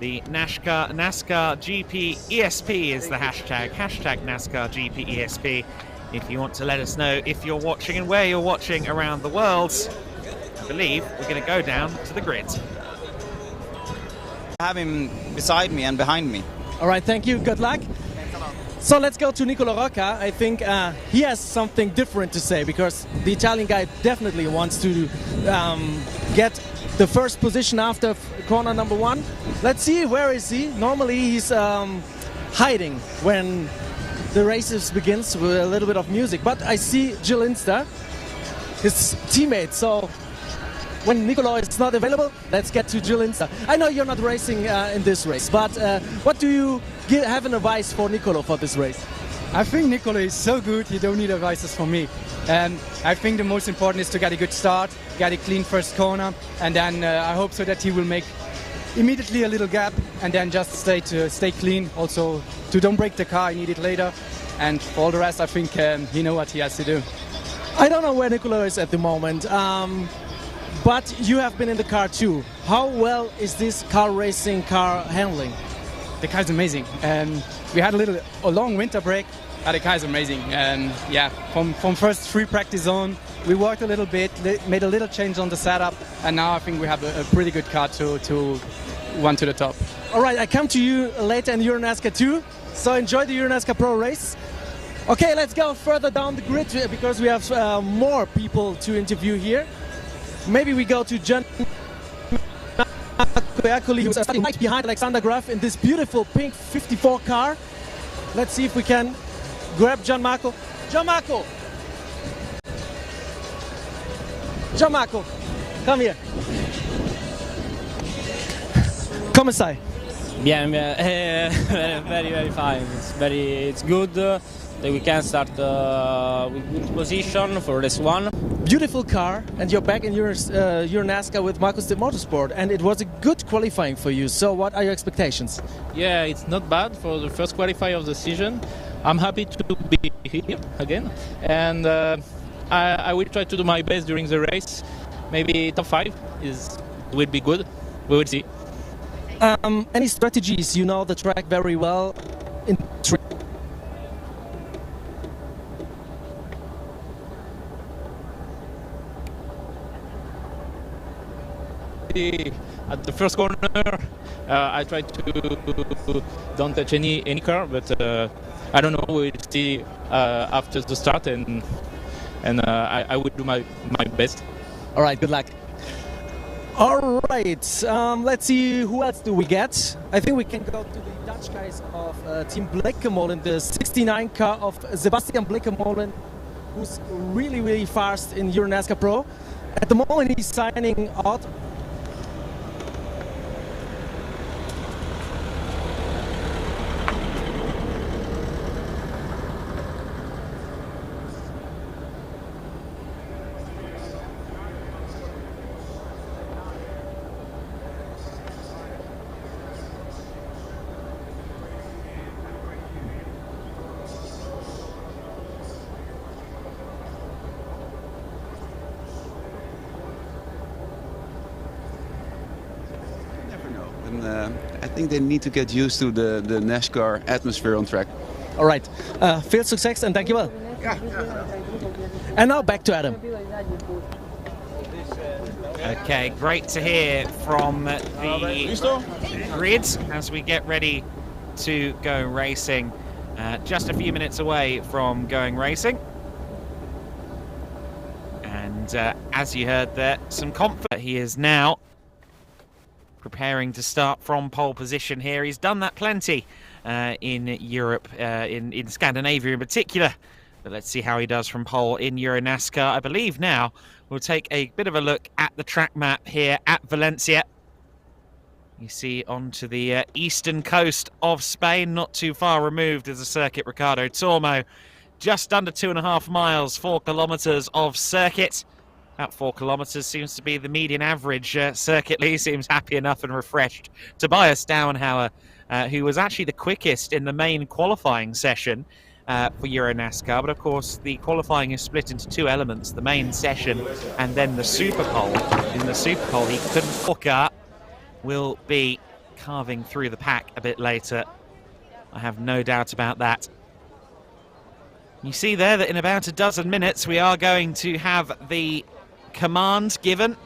The NASCAR GP ESP is the hashtag NASCAR GP ESP. If you want to let us know if you're watching and where you're watching around the world, I believe we're going to go down to the grid. I have him beside me and behind me. All right, thank you. Good luck. So let's go to Nicola Rocca. I think he has something different to say, because the Italian guy definitely wants to get the first position after corner number 1. Let's see, where is he? Normally he's hiding when the races begins with a little bit of music. But I see Jill Inster, his teammate. So when Nicola is not available, let's get to Jill Inster. I know you're not racing in this race, but what do you have an advice for Nicola for this race? I think Nicola is so good, he don't need advices from me. I think the most important is to get a good start, get a clean first corner, and then I hope so that he will make immediately a little gap, and then just stay clean. Also, to don't break the car, I need it later. And for all the rest, I think he knows what he has to do. I don't know where Nicola is at the moment, but you have been in the car too. How well is this car racing car handling? The car is amazing. We had a long winter break. The car is amazing. Yeah, from first free practice on, we worked a little bit, made a little change on the setup, and now I think we have a pretty good car to one to the top. All right, I come to you later in Euro NASCAR too, so enjoy the Euro NASCAR Pro race. Okay, let's go further down the grid because we have more people to interview here. Maybe we go to John Koyakuli, who's standing right behind Alexander Graf in this beautiful pink 54 car. Let's see if we can grab Gianmarco. Gianmarco! Gianmarco, come here. Come stai? Bien, very fine. It's good that we can start with good position for this one. Beautiful car, and you're back in your NASCAR with Marcus de Motorsport, and it was a good qualifying for you. So what are your expectations? Yeah, it's not bad for the first qualifier of the season. I'm happy to be here again, and I will try to do my best during the race. Maybe top 5 will be good. We will see. Any strategies? You know the track very well. At the first corner, I try to don't touch any car, but I don't know. We'll see after the start, and I will do my best. All right, good luck. All right, let's see who else do we get. I think we can go to the Dutch guys of Team Blekemolen, the 69 car of Sebastian Blekemolen, who's really fast in Euro NASCAR Pro. At the moment, he's signing out. I think they need to get used to the NASCAR atmosphere on track. All right, veel success and thank you well. Yeah. And now back to Adam. Okay, great to hear from the grid as we get ready to go racing. Just a few minutes away from going racing. And as you heard there, some comfort. He is now preparing to start from pole position here. He's done that plenty in Europe, in Scandinavia in particular. But let's see how he does from pole in Euro NASCAR. I believe now we'll take a bit of a look at the track map here at Valencia. You see onto the eastern coast of Spain, not too far removed is the circuit Ricardo Tormo. Just under 2.5 miles, 4 kilometers of circuit. About 4 kilometers seems to be the median average. Circuit Lee seems happy enough and refreshed. Tobias Downhauer, who was actually the quickest in the main qualifying session for Euro NASCAR. But of course, the qualifying is split into 2 elements, the main session and then the Superpole. In the Superpole, he couldn't walk up. Will be carving through the pack a bit later. I have no doubt about that. You see there that in about a dozen minutes we are going to have the command given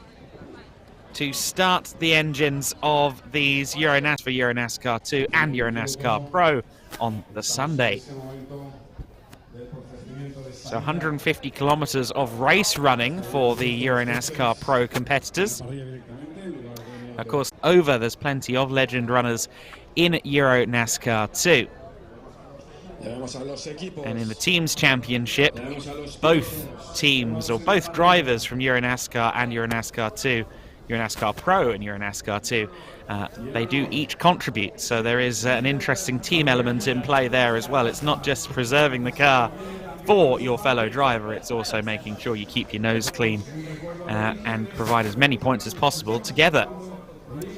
to start the engines of these for Euro NASCAR 2 and Euro NASCAR Pro on the Sunday. So 150 kilometers of race running for the Euro NASCAR Pro competitors. Of course, there's plenty of legend runners in Euro NASCAR 2. And in the Teams Championship, both teams, or both drivers from Euro NASCAR and Euro NASCAR 2, Euro NASCAR Pro and Euro NASCAR 2, they do each contribute. So there is an interesting team element in play there as well. It's not just preserving the car for your fellow driver, it's also making sure you keep your nose clean and provide as many points as possible together.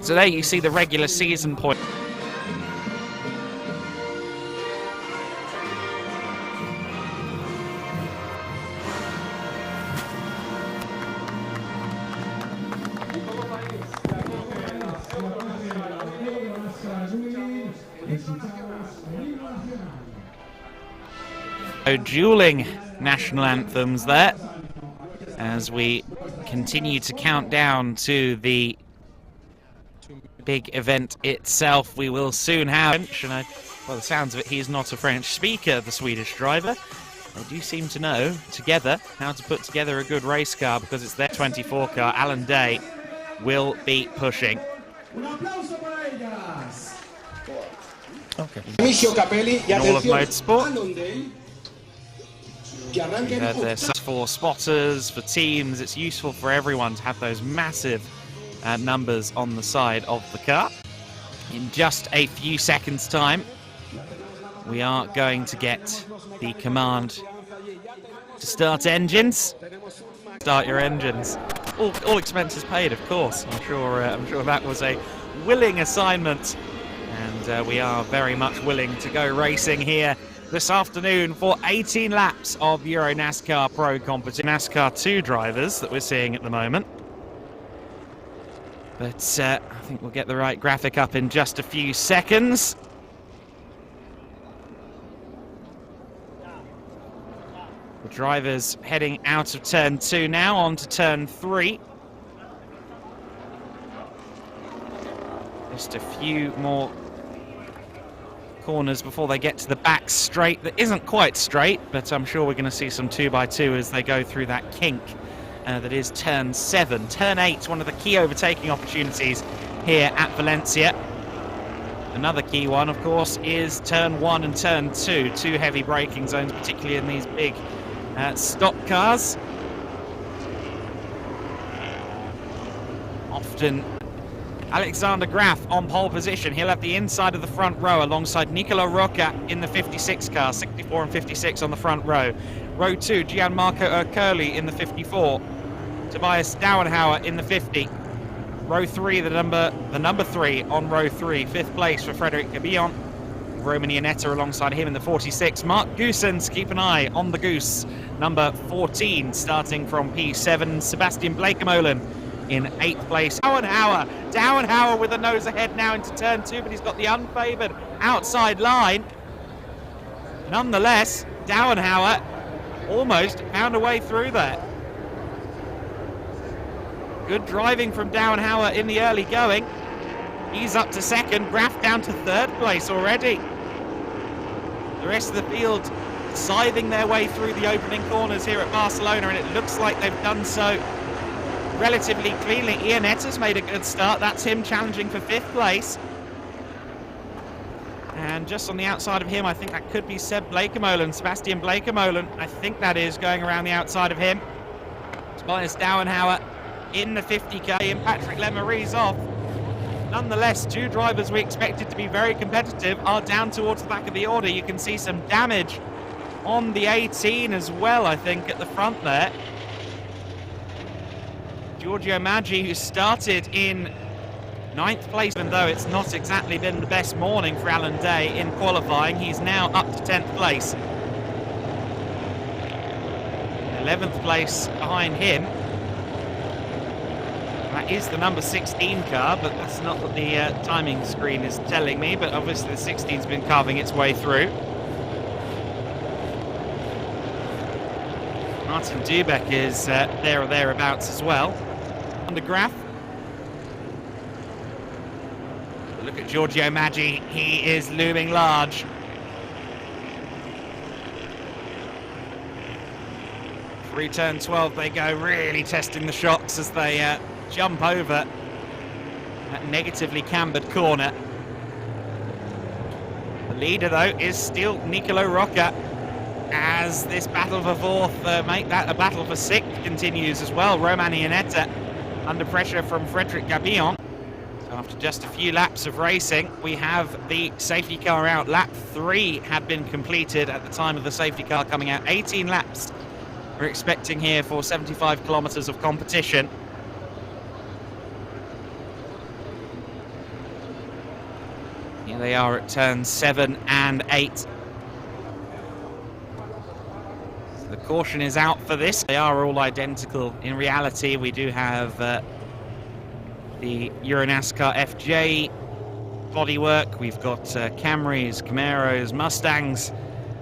So there you see the regular season point. Dueling national anthems there as we continue to count down to the big event itself. We will soon have French, and by the sounds of it, he is not a French speaker, the Swedish driver. They do seem to know together how to put together a good race car because it's their 24 car. Alan Day will be pushing. Okay. In all of motorsport. There's for spotters, for teams. It's useful for everyone to have those massive numbers on the side of the car. In just a few seconds' time, we are going to get the command to start engines. Start your engines. All expenses paid, of course. I'm sure that was a willing assignment, and we are very much willing to go racing here this afternoon for 18 laps of Euro NASCAR Pro competition. NASCAR 2 drivers that we're seeing at the moment. But I think we'll get the right graphic up in just a few seconds. The drivers heading out of turn 2 now, onto turn 3. Just a few more corners before they get to the back straight that isn't quite straight, but I'm sure we're going to see some 2x2 as they go through that kink that is turn 7. Turn 8, one of the key overtaking opportunities here at Valencia. Another key one, of course, is turn 1 and turn 2, two heavy braking zones, particularly in these big stock cars. Often Alexander Graf on pole position. He'll have the inside of the front row alongside Nicolo Rocca in the 56 car, 64 and 56 on the front row. Row 2, Gianmarco Ercoli in the 54. Tobias Dauenhauer in the 50. Row 3, the number 3 on row 3. 5th place for Frederic Gabillon. Roman Iannetta alongside him in the 46. Mark Goosens, keep an eye on the Goose. Number 14, starting from P7. Sebastian Blekemolen in 8th place. Dauenhauer with a nose ahead now into turn 2, but he's got the unfavoured outside line. Nonetheless, Dauenhauer almost found a way through there. Good driving from Dauenhauer in the early going. He's up to second. Graf down to 3rd place already. The rest of the field scything their way through the opening corners here at Barcelona, and it looks like they've done so relatively cleanly. Iannetta's made a good start. That's him challenging for 5th place. And just on the outside of him, I think that could be Seb Blekemolen, Sebastian Blekemolen. I think that is going around the outside of him. Tobias Dauenhauer in the 50k and Patrick Lemarie's off. Nonetheless, two drivers we expected to be very competitive are down towards the back of the order. You can see some damage on the 18 as well, I think, at the front there. Giorgio Maggi, who started in 9th place, even though it's not exactly been the best morning for Alan Day in qualifying, he's now up to 10th place. 11th place behind him. That is the number 16 car, but that's not what the timing screen is telling me, but obviously the 16's been carving its way through. Martin Dubeck is there or thereabouts as well. On the graph. Look at Giorgio Maggi, he is looming large. Through turn 12 they go, really testing the shocks as they jump over that negatively cambered corner. The leader though is still Nicolo Rocca, as this battle for fourth, make that a battle for sixth continues as well. Roman Iannetta under pressure from Frederic Gabillon. So after just a few laps of racing, we have the safety car out. Lap 3 had been completed at the time of the safety car coming out. 18 laps we're expecting here for 75 kilometers of competition. Here they are at turns 7 and 8. So the caution is out for this. They are all identical. In reality, we do have the Euro NASCAR FJ bodywork. We've got Camrys, Camaros, Mustangs,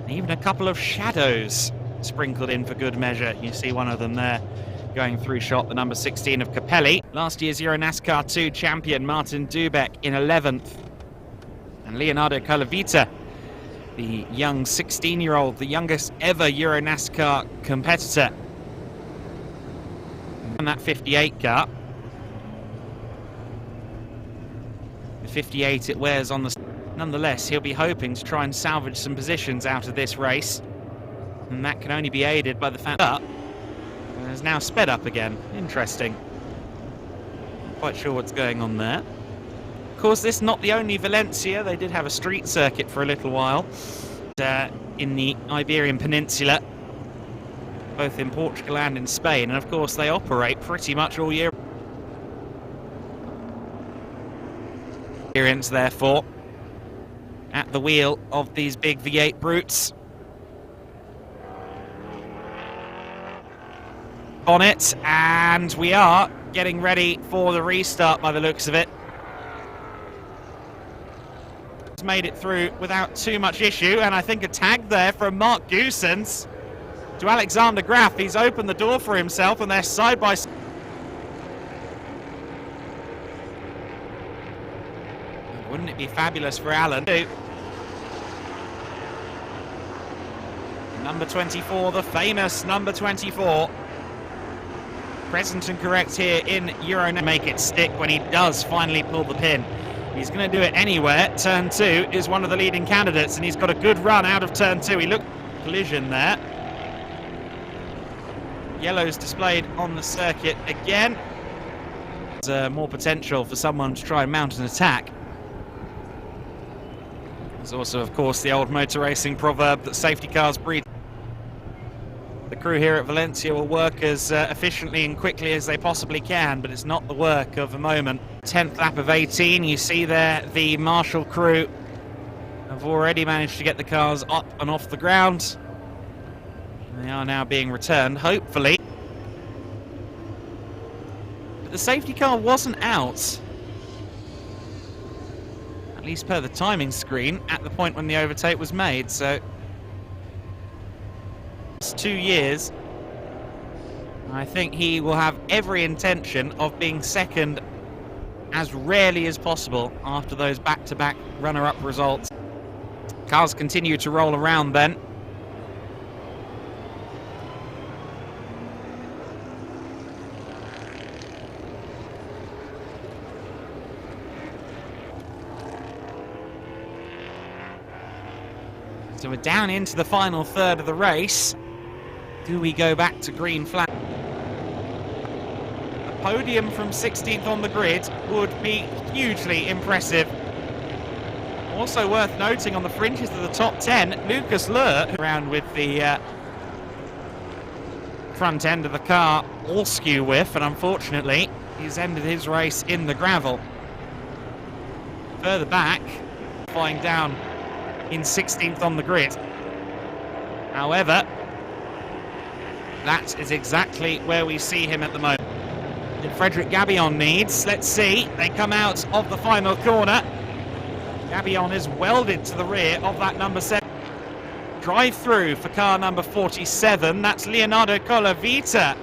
and even a couple of shadows sprinkled in for good measure. You see one of them there going through shot, the number 16 of Capelli. Last year's Euro NASCAR 2 champion Martin Dubeck in 11th. And Leonardo Calavita, the young 16-year-old, the youngest ever Euro NASCAR competitor. And that 58 car. The 58 it wears on the... Nonetheless, he'll be hoping to try and salvage some positions out of this race. And that can only be aided by the fact that it has now sped up again. Interesting. Not quite sure what's going on there. Of course, this is not the only Valencia. They did have a street circuit for a little while in the Iberian Peninsula, both in Portugal and in Spain. And of course, they operate pretty much all year. Experience, therefore, at the wheel of these big V8 brutes. On it, and we are getting ready for the restart by the looks of it. It's made it through without too much issue, and I think a tag there from Mark Goosens to Alexander Graf. He's opened the door for himself, and they're side by side. Wouldn't it be fabulous for Alan? Number 24, the famous number 24. Present and correct here in Euro. Make it stick when he does finally pull the pin. He's going to do it anywhere. Turn 2 is one of the leading candidates, and he's got a good run out of turn 2. He looked collision there. Yellow's displayed on the circuit again. There's more potential for someone to try and mount an attack. There's also, of course, the old motor racing proverb that safety cars breed. The crew here at Valencia will work as efficiently and quickly as they possibly can, but it's not the work of a moment. 10th lap of 18, you see there the Marshall crew have already managed to get the cars up and off the ground. They are now being returned, hopefully. But the safety car wasn't out, at least per the timing screen, at the point when the overtake was made, so... 2 years, I think he will have every intention of being second as rarely as possible after those back-to-back runner-up results. Cars continue to roll around then. So we're down into the final third of the race. Do we go back to green flag? A podium from 16th on the grid would be hugely impressive. Also worth noting, on the fringes of the top 10, Lucas Lur around with the front end of the car all skew with, and unfortunately he's ended his race in the gravel. Further back, flying down in 16th on the grid. However, that is exactly where we see him at the moment. that Frederick Gabillon needs. Let's see. They come out of the final corner. Gabillon is welded to the rear of that number 7. Drive through for car number 47. That's Leonardo Colavita.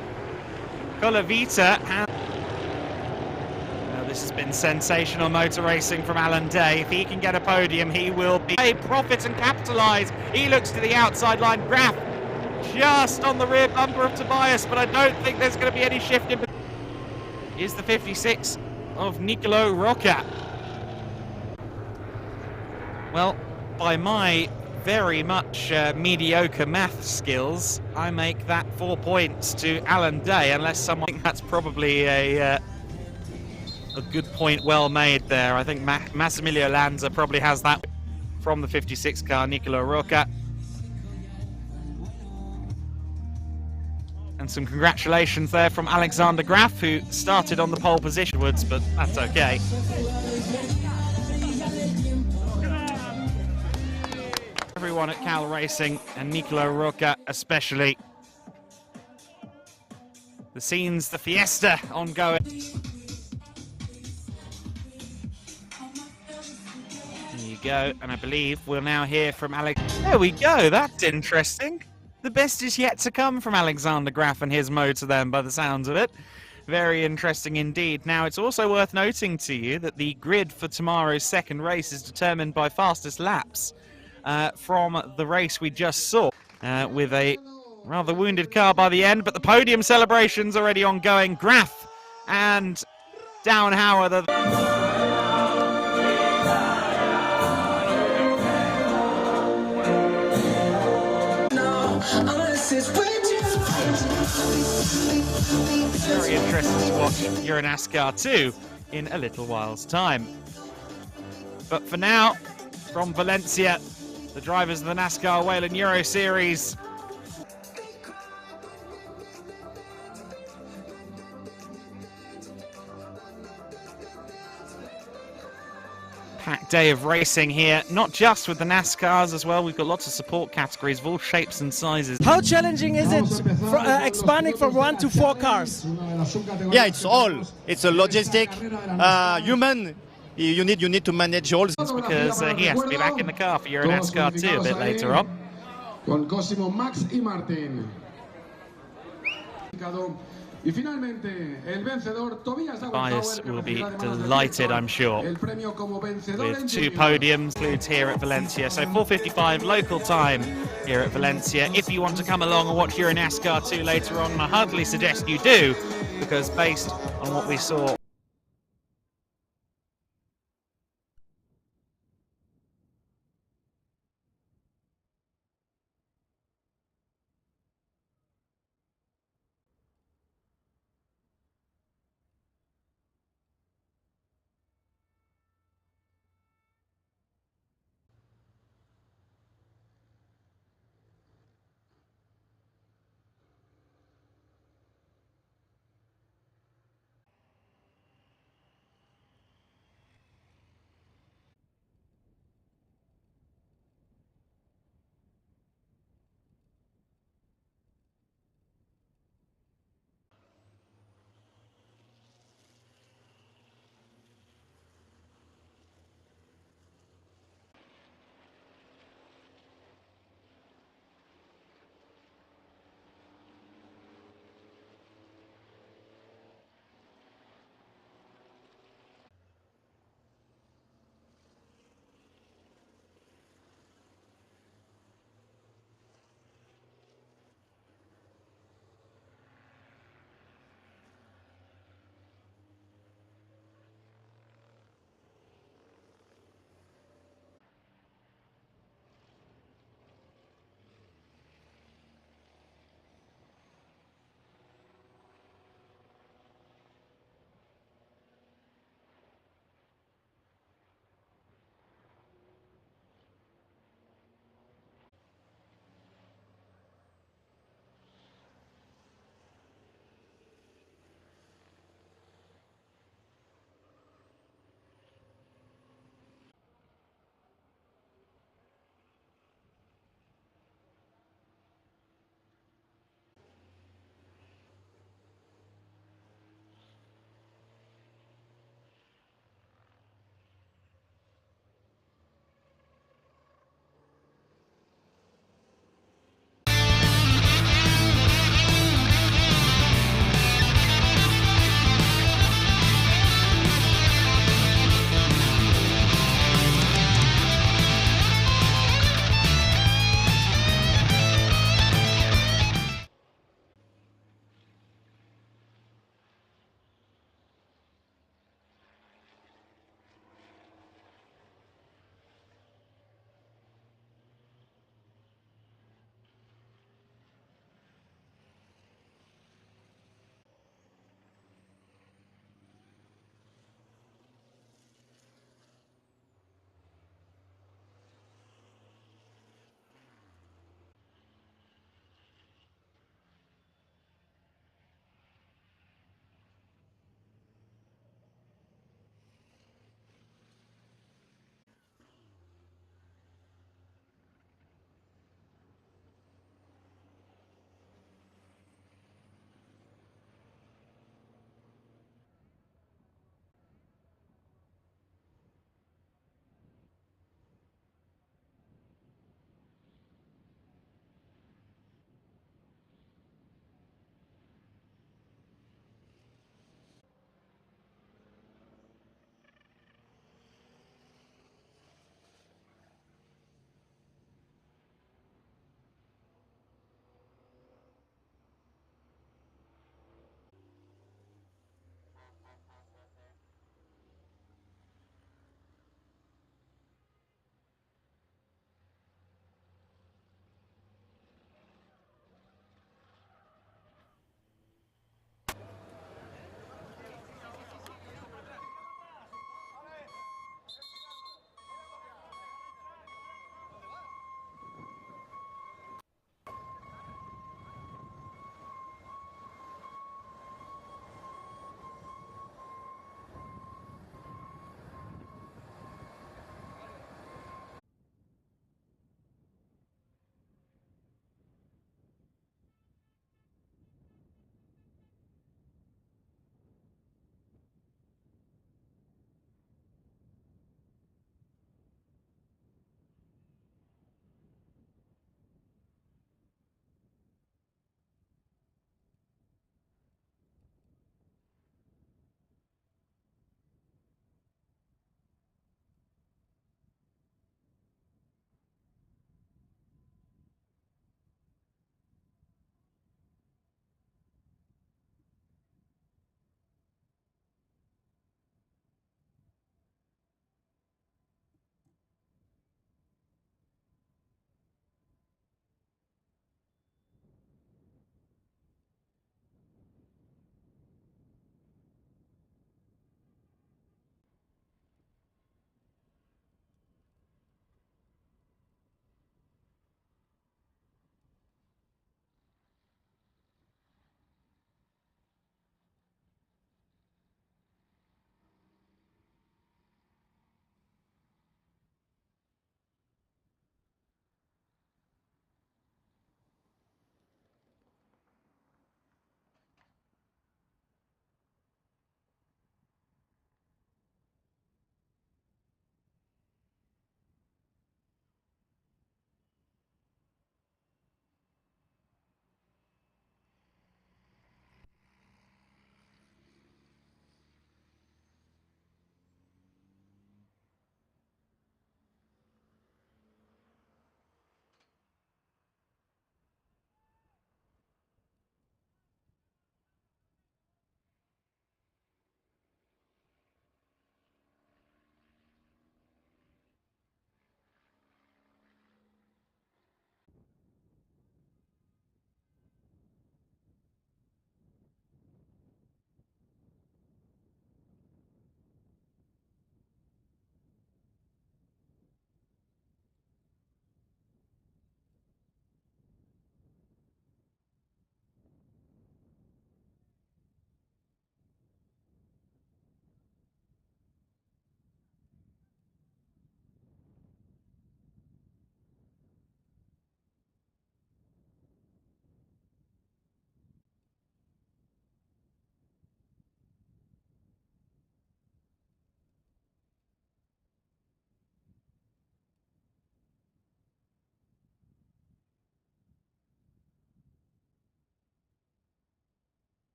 This has been sensational motor racing from Alan Day. If he can get a podium, he will be a profit and capitalise. He looks to the outside line. Graf just on the rear bumper of Tobias, but I don't think there's going to be any shift in. Is the 56 of Nicolo Rocca. Well, by my very much mediocre math skills, I make that 4 points to Alan Day, unless someone thinks that's probably a good point well made there. I think Massimilio Lanza probably has that from the 56 car, Nicolo Rocca. And some congratulations there from Alexander Graf, who started on the pole position, but that's okay. Everyone at Cal Racing, and Nicolo Rocca especially. The scenes, the fiesta ongoing. There you go, and I believe we'll now hear from Alex. There we go, that's interesting. The best is yet to come from Alexander Graf and his motor then, by the sounds of it. Very interesting indeed. Now, it's also worth noting to you that the grid for tomorrow's second race is determined by fastest laps from the race we just saw, with a rather wounded car by the end, but the podium celebration's already ongoing. Graf and Downhauer, very interesting to watch Euro NASCAR 2 in a little while's time. But for now, from Valencia, the drivers of the NASCAR Whelen Euro Series. Packed day of racing here, not just with the NASCARs as well. We've got lots of support categories of all shapes and sizes. How challenging is it expanding from 1 to 4 cars? Yeah, it's a logistic, human. You need to manage all. Because he has to be back in the car for Euro NASCAR 2 a bit later on. Con Cosimo, Max y Martín. Tobias will be delighted, I'm sure, with 2 podiums includes here at Valencia. So 4:55 local time here at Valencia. If you want to come along and watch Euro NASCAR 2 later on, I heartily suggest you do, because based on what we saw